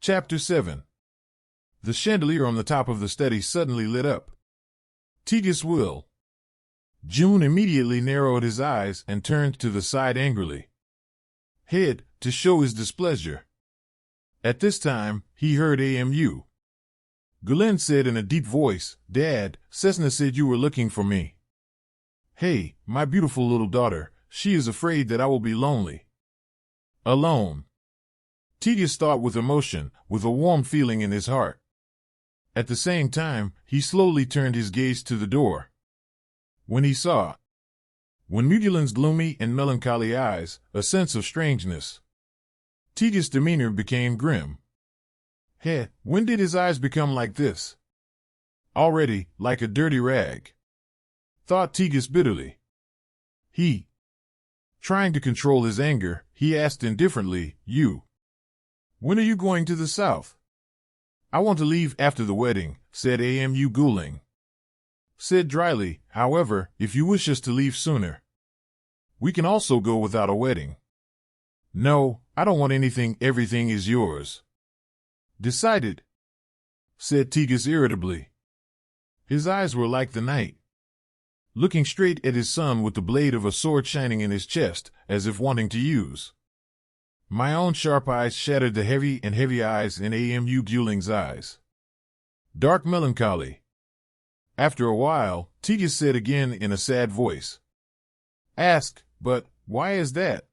Chapter 7. The chandelier on the top of the study suddenly lit up. Tegus will. June immediately narrowed his eyes and turned to the side angrily. Head, to show his displeasure. At this time, he heard Amu. Gulen said in a deep voice, "Dad, Cessna said you were looking for me." "Hey, my beautiful little daughter, she is afraid that I will be lonely." Alone. Tegus thought with emotion, with a warm feeling in his heart. At the same time, he slowly turned his gaze to the door. When Mugulin's gloomy and melancholy eyes, a sense of strangeness. Tegus' demeanor became grim. When did his eyes become like this? Already, like a dirty rag. Thought Tegus bitterly. Trying to control his anger, he asked indifferently, "When are you going to the south?" "I want to leave after the wedding," said Amu Guling. Said dryly, "However, if you wish us to leave sooner, we can also go without a wedding." "No, I don't want anything, everything is yours." "Decided," said Tegus irritably. His eyes were like the night, looking straight at his son with the blade of a sword shining in his chest, as if wanting to use. My own sharp eyes shattered the heavy eyes in Amu Guling's eyes. Dark melancholy. After a while, Tegus said again in a sad voice. "Ask, but why is that?"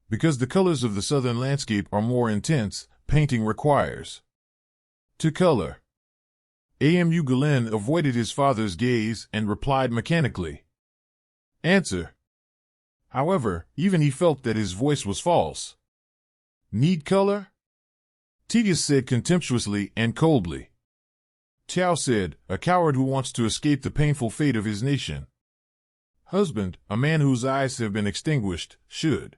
"Because the colors of the southern landscape are more intense, painting requires to color." Amu Gulen avoided his father's gaze and replied mechanically. "Answer." However, even he felt that his voice was false. "Need color?" Tegus said contemptuously and coldly. Tiao said, "A coward who wants to escape the painful fate of his nation." Husband, a man whose eyes have been extinguished, should.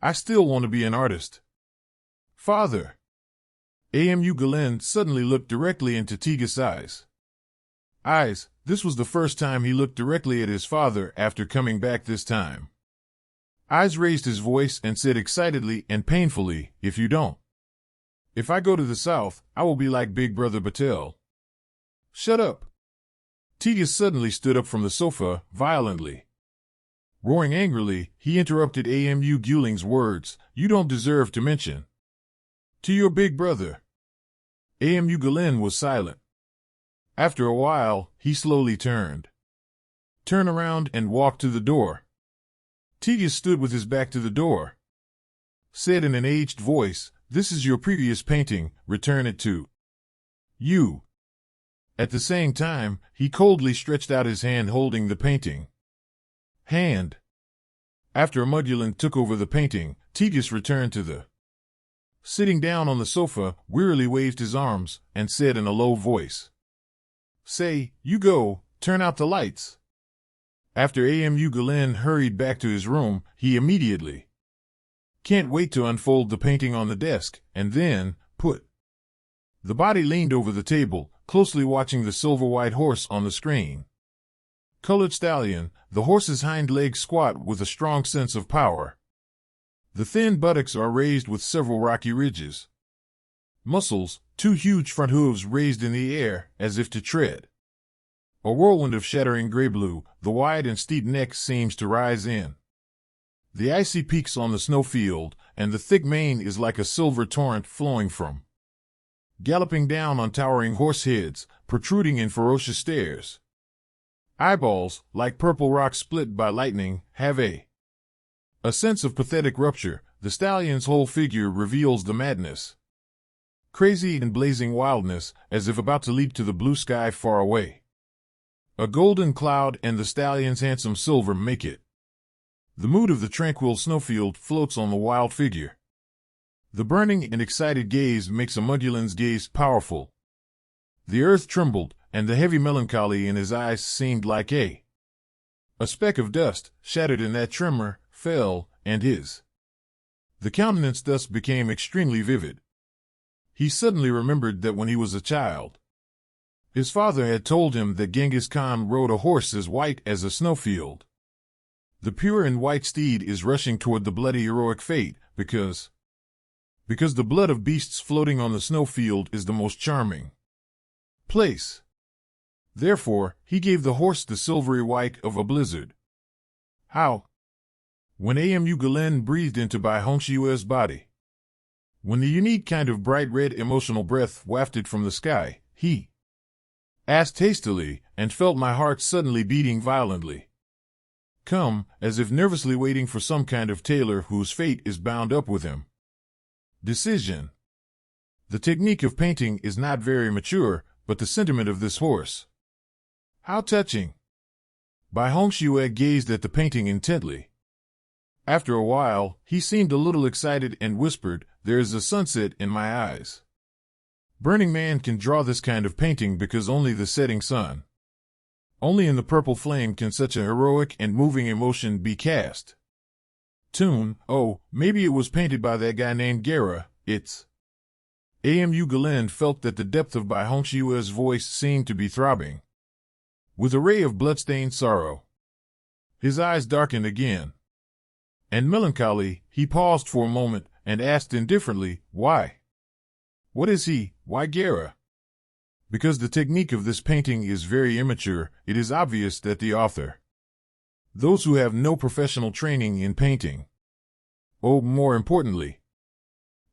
"I still want to be an artist." Father. Amu Gulen suddenly looked directly into Tegus' eyes. This was the first time he looked directly at his father after coming back this time. Eyes raised his voice and said excitedly and painfully, "If you don't. If I go to the south, I will be like Big Brother Batel." "Shut up." Tegus suddenly stood up from the sofa, violently. Roaring angrily, he interrupted Amu Guling's words, "You don't deserve to mention to your big brother." Amu Gulen was silent. After a while, he slowly turned around and walked to the door. Tegus stood with his back to the door. Said in an aged voice, "This is your previous painting, return it to you." At the same time, he coldly stretched out his hand holding the painting. After Mugulin took over the painting, Tegus returned to the sitting down on the sofa, wearily waved his arms, and said in a low voice, "Say, you go, turn out the lights." After Amu Gulen hurried back to his room, he immediately can't wait to unfold the painting on the desk, and then put. The body leaned over the table, closely watching the silver-white horse on the screen. Colored stallion, the horse's hind legs squat with a strong sense of power. The thin buttocks are raised with several rocky ridges. Muscles, two huge front hooves raised in the air, as if to tread. A whirlwind of shattering gray-blue, the wide and steep neck seems to rise in the icy peaks on the snowfield, and the thick mane is like a silver torrent flowing from, galloping down on towering horse heads, protruding in ferocious stares. Eyeballs, like purple rocks split by lightning, have a sense of pathetic rupture. The stallion's whole figure reveals the madness, crazy and blazing wildness, as if about to leap to the blue sky far away. A golden cloud and the stallion's handsome silver make it. The mood of the tranquil snowfield floats on the wild figure. The burning and excited gaze makes a Mugulin's gaze powerful. The earth trembled, and the heavy melancholy in his eyes seemed like a speck of dust, shattered in that tremor, fell, and the countenance thus became extremely vivid. He suddenly remembered that when he was a child, his father had told him that Genghis Khan rode a horse as white as a snowfield. The pure and white steed is rushing toward the bloody heroic fate, because because the blood of beasts floating on the snowfield is the most charming place. Therefore, he gave the horse the silvery white of a blizzard. How? When Amu Galen breathed into Bai Hongshue's body. When the unique kind of bright red emotional breath wafted from the sky, he asked hastily, and felt my heart suddenly beating violently. Come, as if nervously waiting for some kind of tailor whose fate is bound up with him. Decision. The technique of painting is not very mature, but the sentiment of this horse. How touching! Bai Hongxue gazed at the painting intently. After a while, he seemed a little excited and whispered, "There is a sunset in my eyes. Burning Man can draw this kind of painting because only the setting sun. Only in the purple flame can such a heroic and moving emotion be cast. Tune, oh, maybe it was painted by that guy named Gera, it's..." Amu Galen felt that the depth of Bai Hongshue's voice seemed to be throbbing with a ray of bloodstained sorrow. His eyes darkened again. And melancholy, he paused for a moment and asked indifferently, "Why? What is he? Why Gera?" Because the technique of this painting is very immature, it is obvious that the author, those who have no professional training in painting. Oh, more importantly,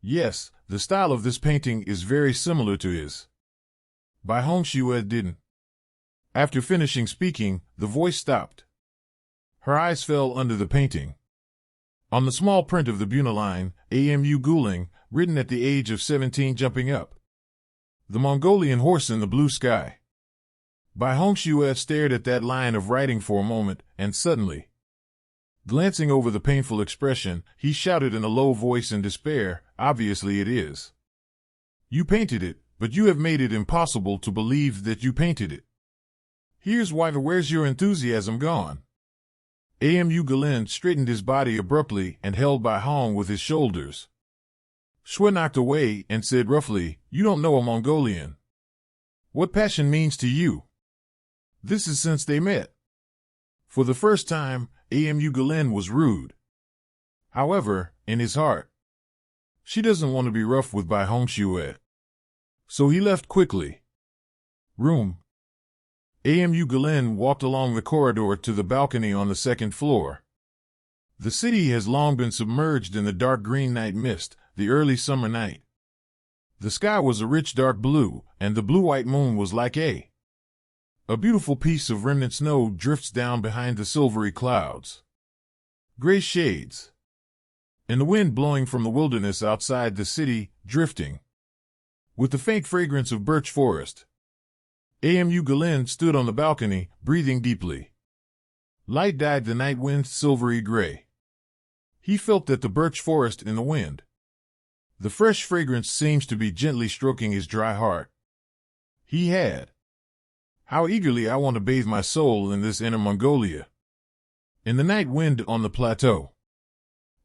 yes, the style of this painting is very similar to his. Bai Hongxue didn't. After finishing speaking, the voice stopped. Her eyes fell under the painting. On the small print of the Buna line, Amu Guling, written at the age of 17 jumping up. The Mongolian horse in the blue sky. Bai Hongxue stared at that line of writing for a moment, and suddenly, glancing over the painful expression, he shouted in a low voice in despair, "Obviously it is. You painted it, but you have made it impossible to believe that you painted it. Here's why. Where's your enthusiasm gone?" Amu Galen straightened his body abruptly and held Bai Hong with his shoulders. Shue knocked away and said roughly, "You don't know a Mongolian. What passion means to you. This is since they met." For the first time, Amu Galen was rude. However, in his heart, she doesn't want to be rough with Bai Hongxue. So he left quickly. Room. Amu Galen walked along the corridor to the balcony on the second floor. The city has long been submerged in the dark green night mist, the early summer night. The sky was a rich dark blue, and the blue-white moon was like a beautiful piece of remnant snow drifts down behind the silvery clouds. Gray shades. And the wind blowing from the wilderness outside the city, drifting with the faint fragrance of birch forest. Amu Galen stood on the balcony, breathing deeply. Light dyed the night wind silvery gray. He felt that the birch forest in the wind. The fresh fragrance seems to be gently stroking his dry heart. He had. How eagerly I want to bathe my soul in this Inner Mongolia. In the night wind on the plateau.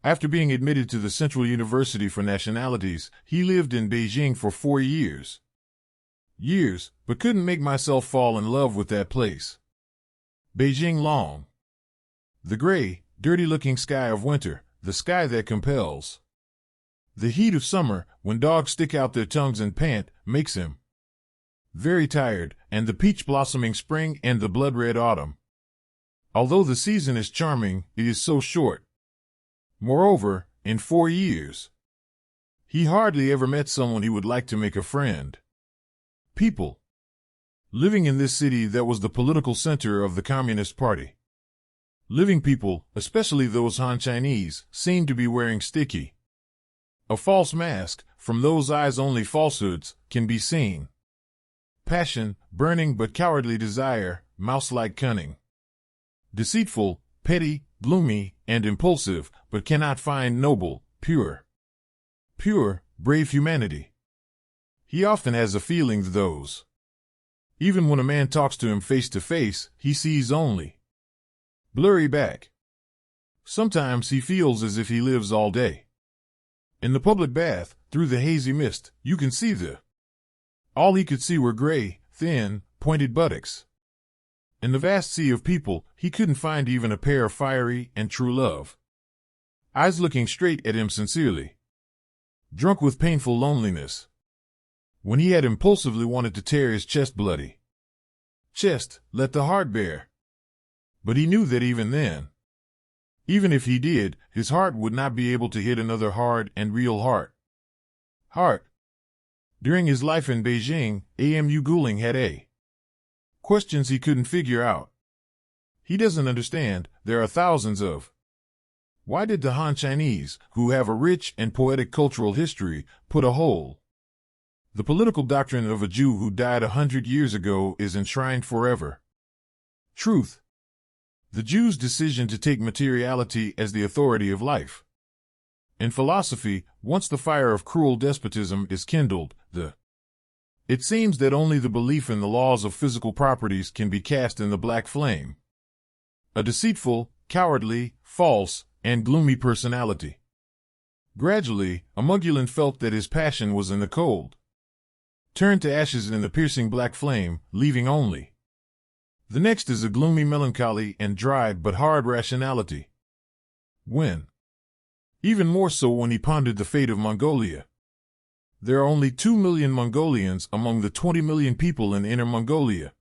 After being admitted to the Central University for Nationalities, he lived in Beijing for 4 years. But couldn't make myself fall in love with that place. Beijing long. The gray, dirty-looking sky of winter, the sky that compels. The heat of summer, when dogs stick out their tongues and pant, makes him very tired, and the peach-blossoming spring and the blood-red autumn. Although the season is charming, it is so short. Moreover, in 4 years, he hardly ever met someone he would like to make a friend. People living in this city that was the political center of the Communist Party. Living people, especially those Han Chinese, seemed to be wearing sticky. A false mask, from those eyes only falsehoods can be seen. Passion, burning but cowardly desire, mouse-like cunning. Deceitful, petty, gloomy, and impulsive, but cannot find noble, pure, brave humanity. He often has a feeling that those. Even when a man talks to him face to face, he sees only blurry back. Sometimes he feels as if he lives all day. In the public bath, through the hazy mist, you can see all he could see were gray, thin, pointed buttocks. In the vast sea of people, he couldn't find even a pair of fiery and true love eyes looking straight at him sincerely. drunk with painful loneliness, when he had impulsively wanted to tear his chest bloody. Chest, let the heart bear. But he knew that even then, even if he did, his heart would not be able to hit another hard and real heart. Heart. During his life in Beijing, A.M.U. Guling had questions he couldn't figure out. He doesn't understand, there are thousands of. Why did the Han Chinese, who have a rich and poetic cultural history, put a hole? The political doctrine of a Jew who died 100 years ago is enshrined forever. Truth. The Jew's decision to take materiality as the authority of life. In philosophy, once the fire of cruel despotism is kindled, it seems that only the belief in the laws of physical properties can be cast in the black flame. A deceitful, cowardly, false, and gloomy personality. Gradually, Amugulin felt that his passion was in the cold, turned to ashes in the piercing black flame, leaving only. The next is a gloomy melancholy and dry but hard rationality. When? Even more so when he pondered the fate of Mongolia. There are only 2 million Mongolians among the 20 million people in Inner Mongolia.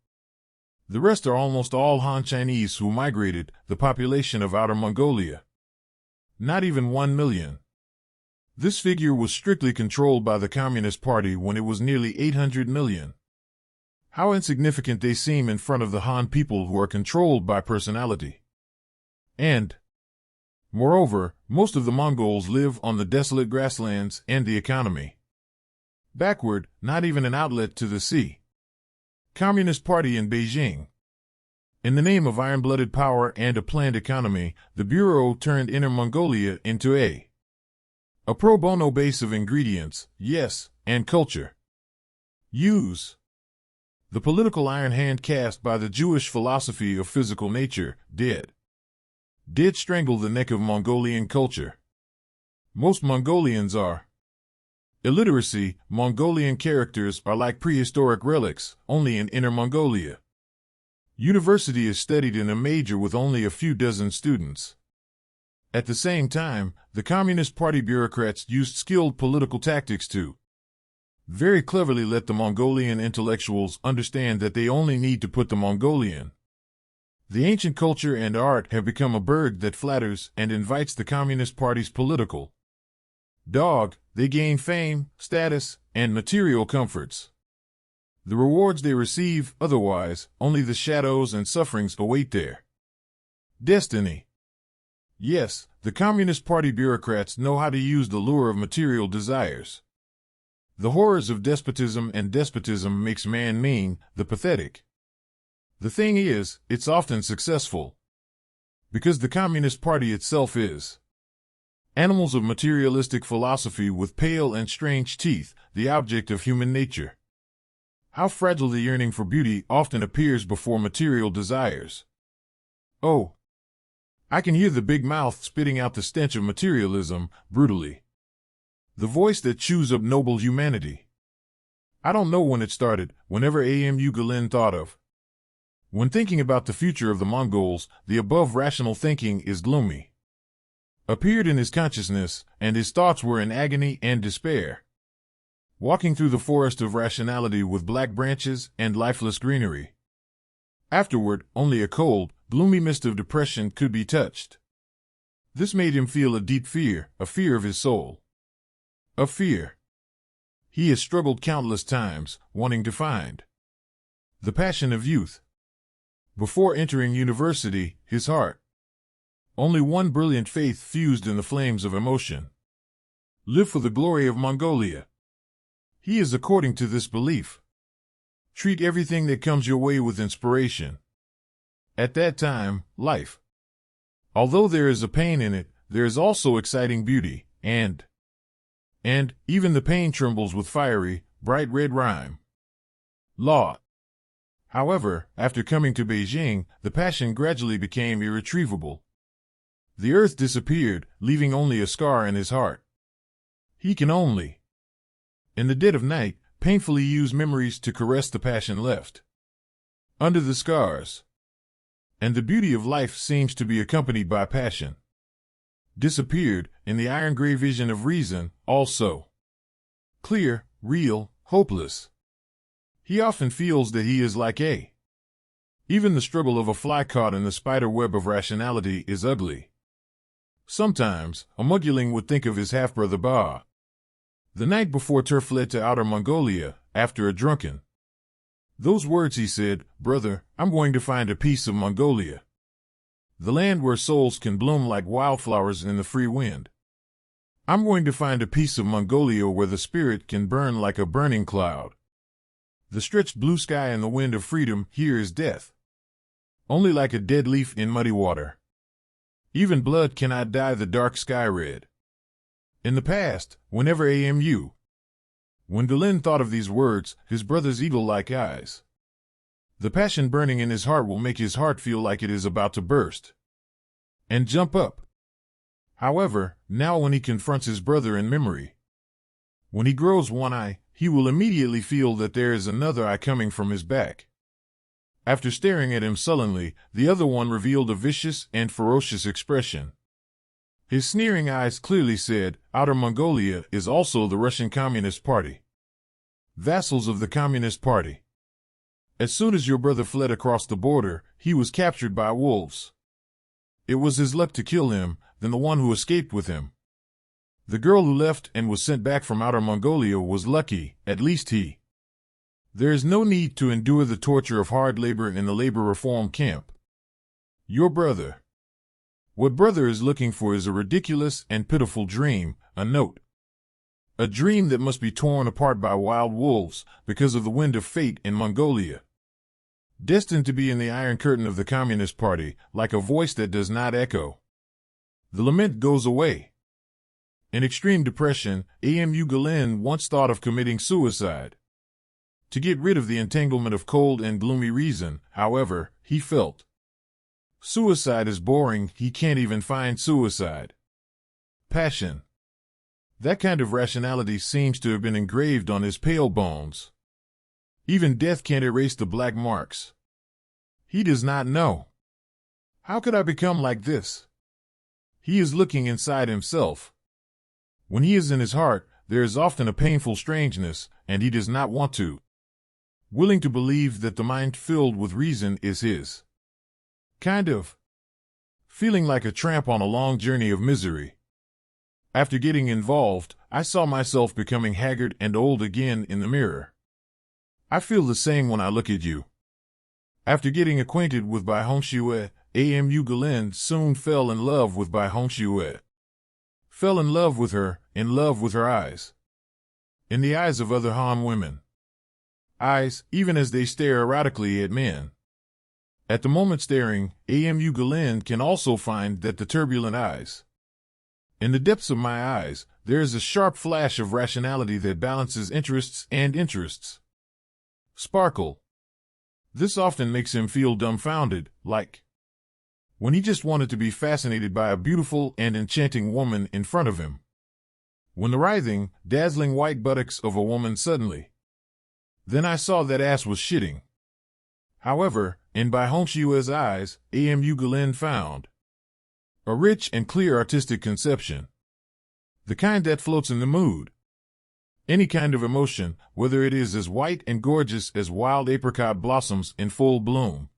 The rest are almost all Han Chinese who migrated, the population of Outer Mongolia. Not even 1 million. This figure was strictly controlled by the Communist Party when it was nearly 800 million. How insignificant they seem in front of the Han people who are controlled by personality. And, moreover, most of the Mongols live on the desolate grasslands and the economy. Backward, not even an outlet to the sea. Communist Party in Beijing. In the name of iron-blooded power and a planned economy, the Bureau turned Inner Mongolia into a pro bono base of ingredients, yes, and culture. Use. The political iron hand cast by the Jewish philosophy of physical nature did strangle the neck of Mongolian culture. Most Mongolians are. Illiteracy, Mongolian characters are like prehistoric relics, only in Inner Mongolia. University is studied in a major with only a few dozen students. At the same time, the Communist Party bureaucrats used skilled political tactics to very cleverly let the Mongolian intellectuals understand that they only need to put the Mongolian. The ancient culture and art have become a bird that flatters and invites the Communist Party's political dog. They gain fame, status, and material comforts. The rewards they receive, otherwise, only the shadows and sufferings await their destiny. Yes, the Communist Party bureaucrats know how to use the lure of material desires. The horrors of despotism, and despotism makes man mean, the pathetic. The thing is, it's often successful. Because the Communist Party itself is animals of materialistic philosophy with pale and strange teeth, the object of human nature. How fragile the yearning for beauty often appears before material desires. Oh, I can hear the big mouth spitting out the stench of materialism, brutally. The voice that chews up noble humanity. I don't know when it started, whenever A.M.U. Gulen thought of. When thinking about the future of the Mongols, the above rational thinking is gloomy. Appeared in his consciousness, and his thoughts were in agony and despair. Walking through the forest of rationality with black branches and lifeless greenery. Afterward, only a cold, gloomy mist of depression could be touched. This made him feel a deep fear, a fear of his soul. A fear he has struggled countless times, wanting to find. The passion of youth. Before entering university, his heart. Only one brilliant faith fused in the flames of emotion. Live for the glory of Mongolia. He is according to this belief. Treat everything that comes your way with inspiration. At that time, life. Although there is a pain in it, there is also exciting beauty, and even the pain trembles with fiery, bright red rhyme. Law. However, after coming to Beijing, the passion gradually became irretrievable. The earth disappeared, leaving only a scar in his heart. He can only, in the dead of night, painfully use memories to caress the passion left under the scars. And the beauty of life seems to be accompanied by passion. Disappeared, in the iron-gray vision of reason, also. clear, real, hopeless. He often feels that he is like A. Even the struggle of a fly caught in the spider web of rationality is ugly. Sometimes, a Mughuling would think of his half-brother Ba. The night before Tur fled to Outer Mongolia, after a drunken. Those words he said, "Brother, I'm going to find a piece of Mongolia. The land where souls can bloom like wildflowers in the free wind. I'm going to find a piece of Mongolia where the spirit can burn like a burning cloud. The stretched blue sky and the wind of freedom here is death. Only like a dead leaf in muddy water. Even blood cannot dye the dark sky red." In the past, whenever when Galen thought of these words, his brother's eagle-like eyes, the passion burning in his heart will make his heart feel like it is about to burst and jump up. However, now when he confronts his brother in memory, when he grows one eye, he will immediately feel that there is another eye coming from his back. After staring at him sullenly, the other one revealed a vicious and ferocious expression. His sneering eyes clearly said, "Outer Mongolia is also the Russian Communist Party. Vassals of the Communist Party. As soon as your brother fled across the border, he was captured by wolves. It was his luck to kill him, than the one who escaped with him. The girl who left and was sent back from Outer Mongolia was lucky, at least he. There is no need to endure the torture of hard labor in the labor reform camp. Your brother. What brother is looking for is a ridiculous and pitiful dream, a note. A dream that must be torn apart by wild wolves because of the wind of fate in Mongolia. Destined to be in the Iron Curtain of the Communist Party, like a voice that does not echo. The lament goes away. In extreme depression, Amu Galen once thought of committing suicide. To get rid of the entanglement of cold and gloomy reason, however, he felt. Suicide is boring, he can't even find suicide. Passion. That kind of rationality seems to have been engraved on his pale bones. Even death can't erase the black marks. He does not know. How could I become like this? He is looking inside himself. When he is in his heart, there is often a painful strangeness, and he does not want to. Willing to believe that the mind filled with reason is his. Kind of. Feeling like a tramp on a long journey of misery. After getting involved, I saw myself becoming haggard and old again in the mirror. I feel the same when I look at you. After getting acquainted with Bai Hongxue, Amu Galen soon fell in love with Bai Hongxue. Fell in love with her eyes. In the eyes of other Han women. Eyes, even as they stare erotically at men. At the moment staring, Amu Galen can also find that the turbulent eyes. In the depths of my eyes, there is a sharp flash of rationality that balances interests and interests. Sparkle. This often makes him feel dumbfounded, like when he just wanted to be fascinated by a beautiful and enchanting woman in front of him. When the writhing, dazzling white buttocks of a woman suddenly. Then I saw that ass was shitting. However, in Bai Hongxue's eyes, Amu Galen found a rich and clear artistic conception. The kind that floats in the mood. Any kind of emotion, whether it is as white and gorgeous as wild apricot blossoms in full bloom.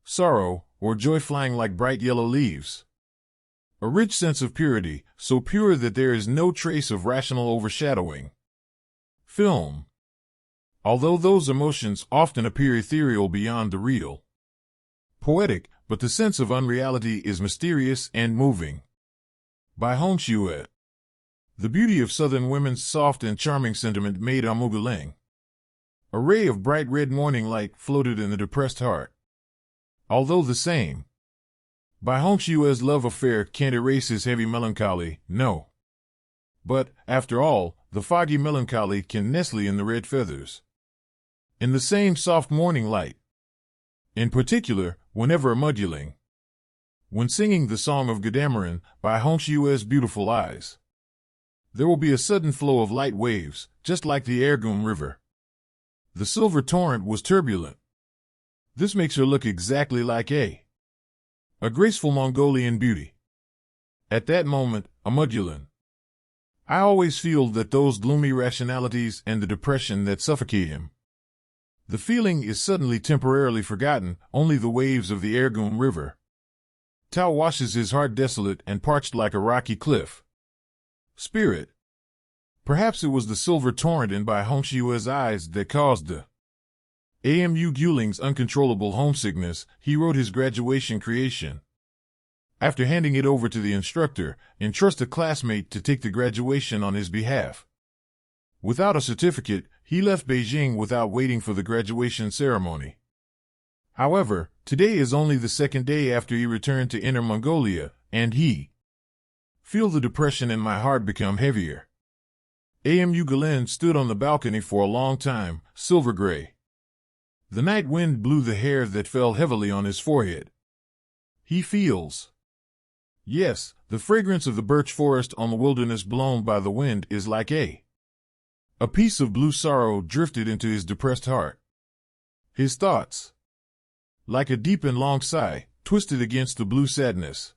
Sorrow, or joy flying like bright yellow leaves. A rich sense of purity, so pure that there is no trace of rational overshadowing. Film. Although those emotions often appear ethereal beyond the real. Poetic, but the sense of unreality is mysterious and moving. Bai Hongxue. The beauty of Southern women's soft and charming sentiment made Amu Galen. A ray of bright red morning light floated in the depressed heart. Although the same. Bai Hongxue's love affair can't erase his heavy melancholy, no. But, after all, the foggy melancholy can nestle in the red feathers. In the same soft morning light. In particular, whenever a Mughuling. When singing the song of Gadameron by Hongxue's beautiful eyes. There will be a sudden flow of light waves, just like the Ergun River. The silver torrent was turbulent. This makes her look exactly like a graceful Mongolian beauty. At that moment, a Mughuling. I always feel that those gloomy rationalities and the depression that suffocate him. The feeling is suddenly temporarily forgotten, only the waves of the Ergun River. Tao washes his heart desolate and parched like a rocky cliff. Spirit. Perhaps it was the silver torrent in Bai Hongshiue's eyes that caused the Amu Guling's uncontrollable homesickness. He wrote his graduation creation. After handing it over to the instructor, entrust a classmate to take the graduation on his behalf. Without a certificate, he left Beijing without waiting for the graduation ceremony. However, today is only the second day after he returned to Inner Mongolia, and he feel the depression in my heart become heavier. Amu Galen stood on the balcony for a long time, silver gray. The night wind blew the hair that fell heavily on his forehead. He feels. Yes, the fragrance of the birch forest on the wilderness blown by the wind is like a piece of blue sorrow drifted into his depressed heart. His thoughts, like a deep and long sigh, twisted against the blue sadness.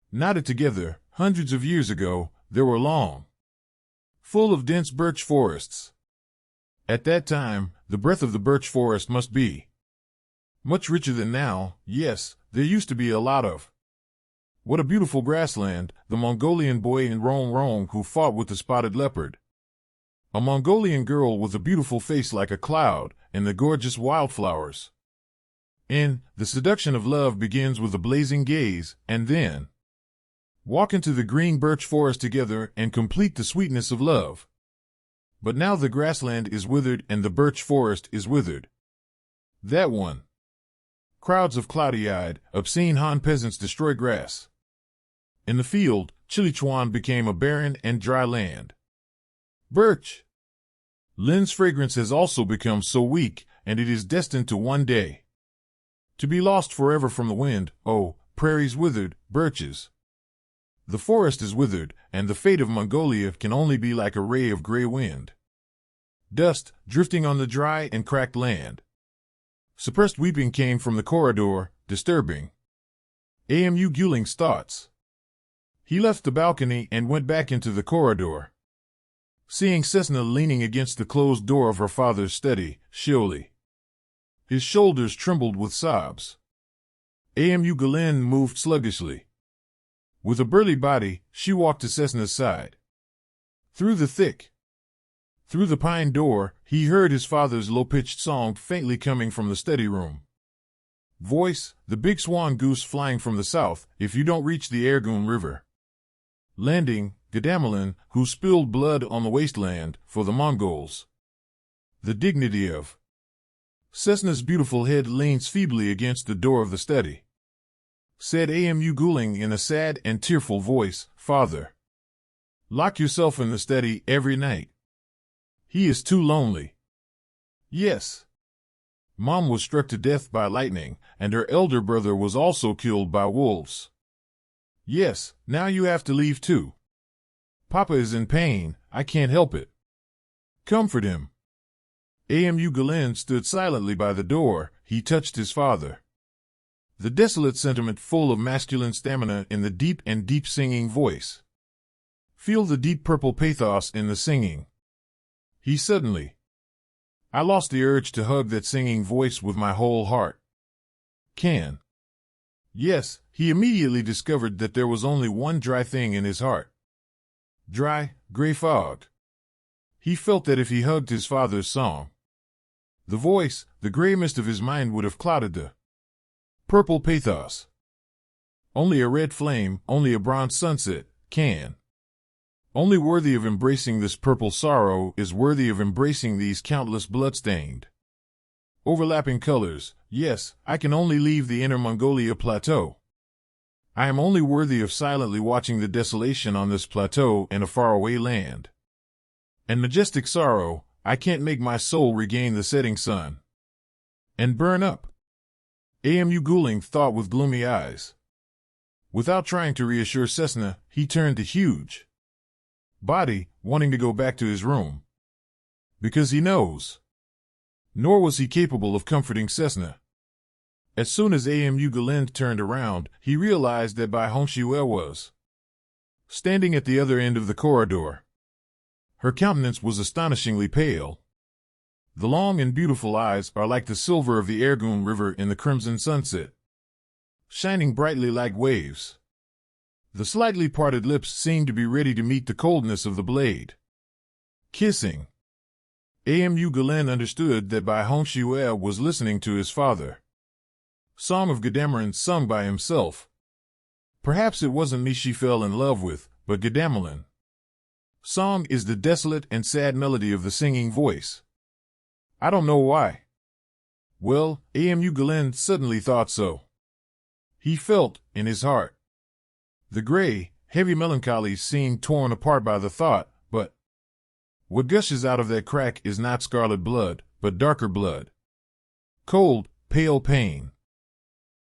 Knotted together, hundreds of years ago, they were long, full of dense birch forests. At that time, the breath of the birch forest must be much richer than now. Yes, there used to be a lot of. What a beautiful grassland, the Mongolian boy in Rong Rong who fought with the spotted leopard. A Mongolian girl with a beautiful face like a cloud, and the gorgeous wildflowers. The seduction of love begins with a blazing gaze, and then walk into the green birch forest together and complete the sweetness of love. But now the grassland is withered and the birch forest is withered. That one. Crowds of cloudy-eyed, obscene Han peasants destroy grass. In the field, Chilichuan became a barren and dry land. Birch. Lin's fragrance has also become so weak, and it is destined to one day to be lost forever from the wind. Oh, prairies withered, birches. The forest is withered, and the fate of Mongolia can only be like a ray of gray wind. Dust, drifting on the dry and cracked land. Suppressed weeping came from the corridor, disturbing Amu Guling's thoughts. He left the balcony and went back into the corridor. Seeing Cessna leaning against the closed door of her father's study, Shioli. His shoulders trembled with sobs. Amu Galen moved sluggishly. With a burly body, she walked to Cessna's side. Through the pine door, he heard his father's low-pitched song faintly coming from the study room. Voice, the big swan goose flying from the south, if you don't reach the Ergun River. Landing, Gadamelin, who spilled blood on the wasteland, for the Mongols. The dignity of. Cessna's beautiful head leans feebly against the door of the study. Said Amu Guling in a sad and tearful voice, Father. Lock yourself in the study every night. He is too lonely. Yes. Mom was struck to death by lightning, and her elder brother was also killed by wolves. Yes, now you have to leave too. Papa is in pain, I can't help it. Comfort him. Amu Galen stood silently by the door, he touched his father. The desolate sentiment full of masculine stamina in the deep and deep singing voice. Feel the deep purple pathos in the singing. He suddenly. I lost the urge to hug that singing voice with my whole heart. Can. Yes, he immediately discovered that there was only one dry thing in his heart. Dry, gray fog. He felt that if he hugged his father's song, the voice, the gray mist of his mind would have clouded the purple pathos. Only a red flame, only a bronze sunset, can. Only worthy of embracing this purple sorrow is worthy of embracing these countless blood-stained, overlapping colors. Yes, I can only leave the Inner Mongolia Plateau. I am only worthy of silently watching the desolation on this plateau in a faraway land. And majestic sorrow, I can't make my soul regain the setting sun and burn up. Amu Guling thought with gloomy eyes. Without trying to reassure Cessna, he turned to huge body, wanting to go back to his room. Because he knows. Nor was he capable of comforting Cessna. As soon as Amu Galen turned around, he realized that Bai Hongxiue was standing at the other end of the corridor. Her countenance was astonishingly pale. The long and beautiful eyes are like the silver of the Ergun River in the crimson sunset, shining brightly like waves. The slightly parted lips seemed to be ready to meet the coldness of the blade. Kissing. Amu Galen understood that Bai Hongxiue was listening to his father. Song of Gadameron sung by himself. Perhaps it wasn't me she fell in love with, but Gadameron. Song is the desolate and sad melody of the singing voice. I don't know why. Well, Amu Galen suddenly thought so. He felt, in his heart, the gray, heavy melancholy seemed torn apart by the thought, but what gushes out of that crack is not scarlet blood, but darker blood. Cold, pale pain.